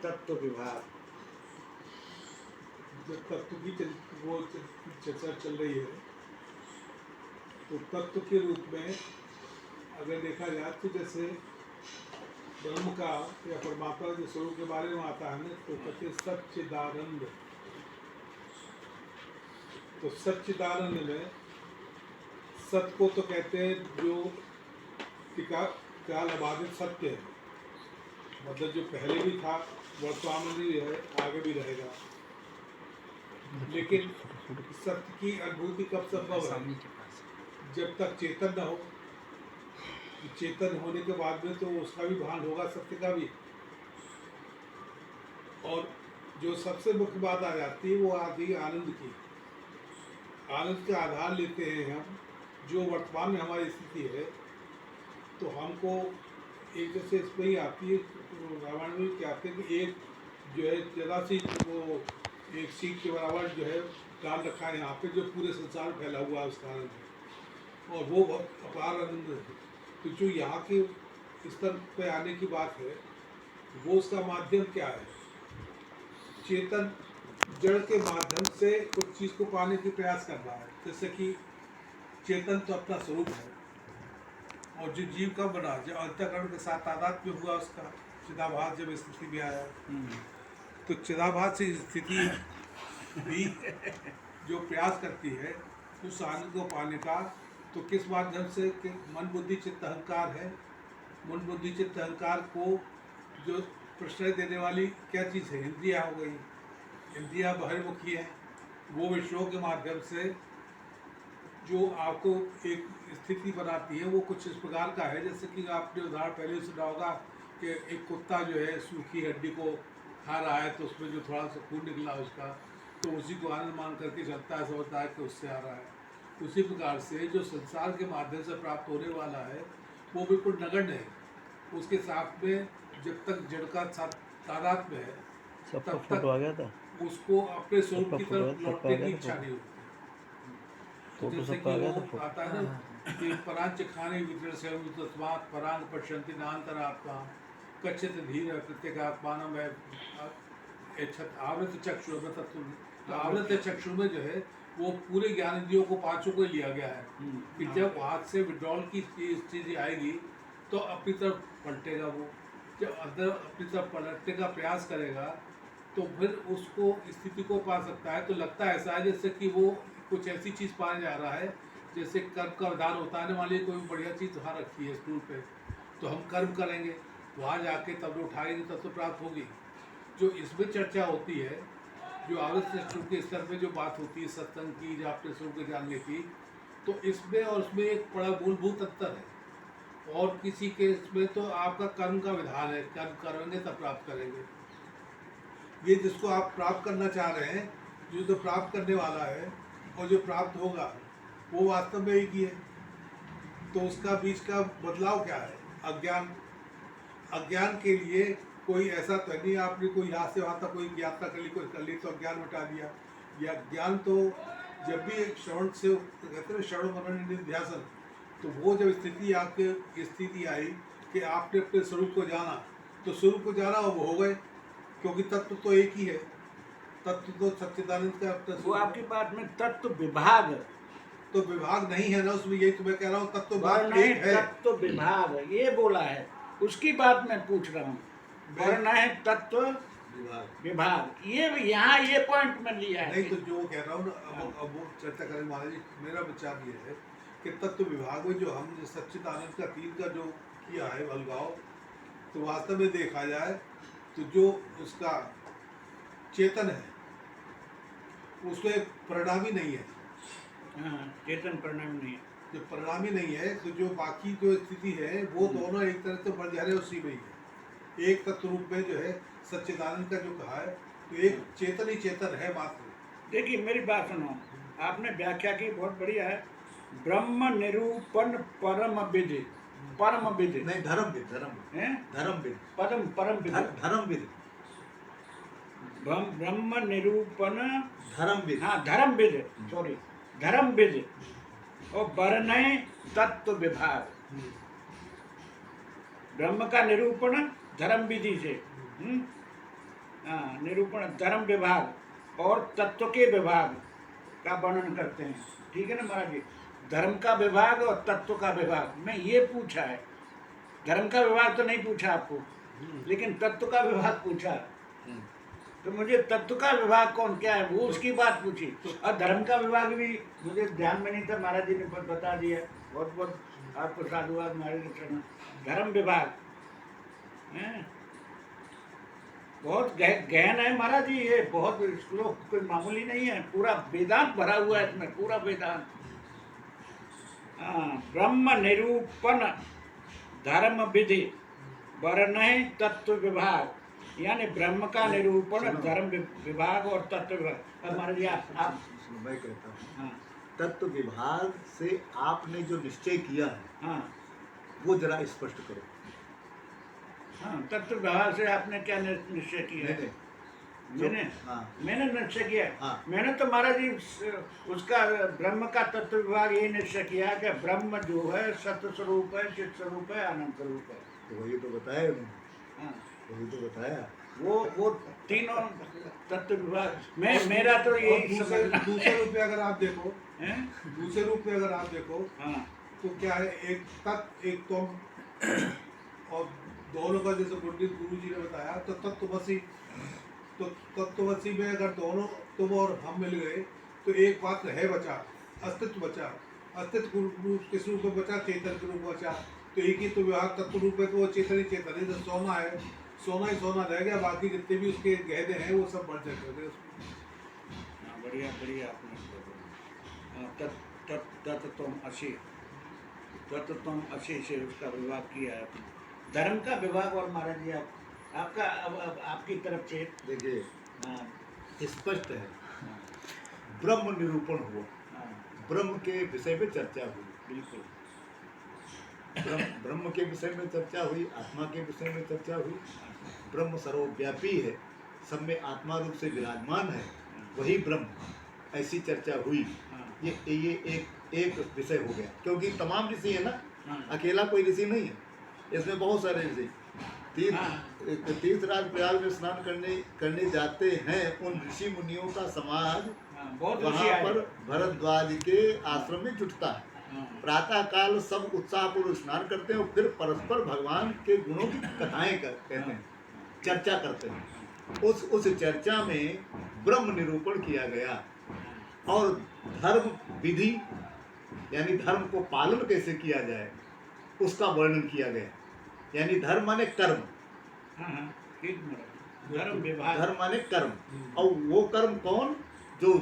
तत्व विभाग। जब तत्व की वो चर्चा चल रही है तो तत्व के रूप में अगर देखा जाए तो जैसे ब्रह्म का या परमात्मा के स्वरूप के बारे में आता है ना, तो कहते हैं सच्चिदानंद। तो सच्चिदानंद में सत्य को तो कहते हैं जो काल अबाधित सत्य है, मतलब जो पहले भी था, वर्तमान में भी है, आगे भी रहेगा। लेकिन सत्य की अनुभूति कब संभव है? जब तक चेतन न हो। चेतन होने के बाद में तो उसका भी भान होगा, सत्य का भी। और जो सबसे मुख्य बात आ जाती है वो आती है आनंद की। आनंद का आधार लेते हैं हम, जो वर्तमान में हमारी स्थिति है, तो हमको एक जैसे इसमें ही आती है, रामायण में क्या आते हैं कि एक जो है जरा सी वो एक सीख के बराबर जो है डाल रखा है यहाँ पे, जो पूरे संसार में फैला हुआ है उसका आनंद है, और वो बहुत अपार आनंद है। तो जो यहाँ के स्तर पे आने की बात है, वो उसका माध्यम क्या है? चेतन जड़ के माध्यम से कुछ चीज़ को पाने की प्रयास कर रहा है। जैसे कि चेतन तो अपना स्वरूप है, और जो जीव कब बना, जब अंतःकरण के साथ तादाद में हुआ उसका चिदाभास जब स्थिति में आया, तो चिदाभास से स्थिति भी जो प्रयास करती है उस आनंद को पाने का, तो किस माध्यम से कि मन बुद्धि चित्त अहंकार है। मन बुद्धि चित्त अहंकार को जो प्रश्रय देने वाली क्या चीज़ है? इंद्रियाँ हो गई। इंद्रियाँ बहिर्मुखी हैं, वो विषयों के माध्यम से जो आपको एक स्थिति बनाती है, वो कुछ इस प्रकार का है। जैसे कि आपने उदाहरण पहले सुना होगा कि एक कुत्ता जो है सूखी हड्डी को खा रहा है, तो उसमें जो थोड़ा सा खून निकला उसका, तो उसी को आनंद मान करके चलता है, समझता है कि उससे आ रहा है। उसी प्रकार से जो संसार के माध्यम से प्राप्त होने वाला है वो बिल्कुल नगण्य है। उसके साथ में जब तक जड़ का तादाद में है, तब तक उसको अपने स्वरूप की तरफ लौटने की इच्छा नहीं होती। तो जैसे कि वो आता है ना कि परांच खाने वितरण से तस्मात् परांग पश्यन्ति नान्तरात्मा कच्चित धीर प्रत्येगात्मानम है आवृत चक्षु में तत्व। तो आवृत चक्षु में जो है वो पूरे ज्ञान इंद्रियों को पांचों को लिया गया है कि जब हाथ से विड्रॉल की स्थिति आएगी तो अपनी तरफ पलटेगा। वो जब अंदर अपनी तरफ पलटने का प्रयास करेगा तो फिर उसको स्थिति को पा सकता है। तो लगता है ऐसा है जैसे कि वो कुछ ऐसी चीज़ पाने जा रहा है, जैसे कर्म का विधान होता है। मान लीजिए कोई बढ़िया चीज़ वहाँ रखी है स्टूल पे, तो हम कर्म करेंगे, वहाँ जाके तब उठाएंगे तब तो प्राप्त होगी। जो इसमें चर्चा होती है, जो आवश्यक चक्षु के स्तर पे जो बात होती है सत्संग की, जो आपने स्वरूप को जानने की, तो इसमें और उसमें एक बड़ा मूलभूत अंतर है। और किसी केस में तो आपका कर्म का विधान है, कर्म करेंगे तब प्राप्त करेंगे। ये जिसको आप प्राप्त करना चाह रहे हैं, जो तो प्राप्त करने वाला है और जो प्राप्त होगा वो वास्तव में एक ही है। तो उसका बीच का बदलाव क्या है? अज्ञान। अज्ञान के लिए कोई ऐसा तो नहीं आपने कोई यहाँ से वहाँ तक कोई यात्रा कर ली, कोई कर ली तो अज्ञान मिटा दिया। या ज्ञान तो जब भी श्रवण से कहते हैं श्रवण मनन निध्यासन, तो वो जब स्थिति आपके स्थिति आई कि आपने अपने स्वरूप को जाना, तो स्वरूप को जाना वो हो गए, क्योंकि तत्व तो एक ही है। तत्व तो सच्चिदानंद का अपना वो आपकी बात में तत्व विभाग, तो विभाग नहीं है ना उसमें, यही तो मैं कह रहा हूँ। तत्व वर्ण है, तत्व विभाग ये बोला है, उसकी बात मैं पूछ रहा हूँ। वर्ण है तत्व विभाग, ये यहाँ ये पॉइंट में लिया है। नहीं तो जो कह रहा हूँ ना, अब वो चर्चा करें महाराज। मेरा विचार ये है कि तत्व विभाग में जो हम सच्चिदानंद का तीन का जो किया है अलगाव, तो वास्तव में देखा जाए तो जो उसका चेतन है उसमें परिणामी नहीं है। हाँ, चेतन परिणामी नहीं है। जो परिणामी नहीं है, तो जो बाकी जो स्थिति है वो दोनों एक तरह से बढ़ जा रहे हैं उसी में ही है। एक तत्व रूप में जो है सच्चिदानंद का जो कहा है, तो एक चेतन ही चेतन है मात्र। देखिए मेरी बात सुनो, आपने व्याख्या की बहुत बढ़िया है। ब्रह्म निरूपण परम विद, परम विद नहीं, धर्म विद, धर्म है, धर्म विद, परम परम विद, धर्म विद, ब्रह्म निरूपण धर्म विद, हाँ धर्म विद, सॉरी धर्म विद, और वर्णय तत्व विभाग। ब्रह्म का निरूपण धर्म विधि से, हाँ, निरूपण धर्म विभाग और तत्व के विभाग का वर्णन करते हैं। ठीक है ना महाराज जी, धर्म का विभाग और तत्व का विभाग में ये पूछा है। धर्म का विभाग तो नहीं पूछा आपको, लेकिन तत्व का विभाग पूछा। तो मुझे तत्व का विभाग कौन क्या है वो उसकी बात पूछी, और धर्म का विभाग भी मुझे ध्यान में नहीं था, महाराज जी ने बता दिया। बहुत बहुत आपको साधुवाद महाराज जी चरण। धर्म विभाग हैं, बहुत गहन है महाराज जी, ये बहुत श्लोक कोई मामूली नहीं है, पूरा वेदांत भरा हुआ है इसमें, पूरा वेदांत। हाँ, ब्रह्म निरूपण धर्म विधि वर्ण तत्व विभाग, यानी ब्रह्म का निरूपण धर्म विभाग और तत्व विभाग। अब महाराज जी आप मैं कहता हूँ, हाँ तत्व विभाग से आपने जो निश्चय किया है हाँ वो जरा स्पष्ट करो। हाँ, तत्व विभाग से आपने क्या निश्चय किया है? मैंने मैंने निश्चय किया। हाँ। मैंने तो महाराज जी उसका ब्रह्म का तत्व विभाग ये निश्चय किया कि ब्रह्म जो है सत्य स्वरूप है, चित स्वरूप है, आनंद स्वरूप है। तो वही तो बताया उन्होंने, हाँ, वही तो बताया। वो तीनों तत्व विभाग में मेरा तो यही समझना है। दूसरे रूप में अगर आप देखो, हैं? दूसरे रूप में अगर आप देखो हाँ तो क्या है, एक तत्व एक तुम, और दोनों का जैसे पंडित गुरु जी ने बताया तो तत्वमसी, तो तत्वमसी में अगर दोनों तुम और हम मिल गए तो एक मात्र है बचा, अस्तित्व बचा। अस्तित्व रूप किस रूप में बचा? चेतन के रूप में बचा। तो एक ही तो विभाग तत्व रूप में तो वो चेतन ही चेतन है। जैसे सोना है, सोना ही सोना रह गया, बाकी जितने भी उसके गहने हैं वो सब बढ़ जाते हैं। हाँ, बढ़िया बढ़िया आपने तत्व असी, तत्व असी से उसका विभाग किया है आपने। धर्म का विभाग और महाराज जी आपका अब आपकी तरफ से देखिए हाँ स्पष्ट है, हाँ ब्रह्म निरूपण हुआ, हाँ, ब्रह्म के विषय में चर्चा हुई, बिल्कुल ब्रह्म के विषय में चर्चा हुई, आत्मा के विषय में चर्चा हुई। ब्रह्म सर्वव्यापी है, सब में आत्मा रूप से विराजमान है, वही ब्रह्म, ऐसी चर्चा हुई। हाँ ये एक विषय हो गया, क्योंकि तमाम ऋषि है ना, हाँ अकेला कोई ऋषि नहीं है, इसमें बहुत सारे ऋषि तीर्थराज प्रयाग में स्नान करने जाते हैं। उन ऋषि मुनियों का समाज हाँ, बहुत वहाँ पर भरद्वाज के आश्रम में जुटता है। हाँ प्रातः काल सब उत्साहपूर्वक स्नान करते हैं और फिर परस्पर भगवान के गुणों की कथाएं कहते हैं, चर्चा करते हैं। उस चर्चा में ब्रह्म निरूपण किया गया और धर्म विधि यानी धर्म को पालन कैसे किया जाए उसका वर्णन किया गया। यानी धर्म माने कर्म, हाँ, ठीक महाराज। धर्म विभाग धर्म माने कर्म, और वो कर्म कौन? जो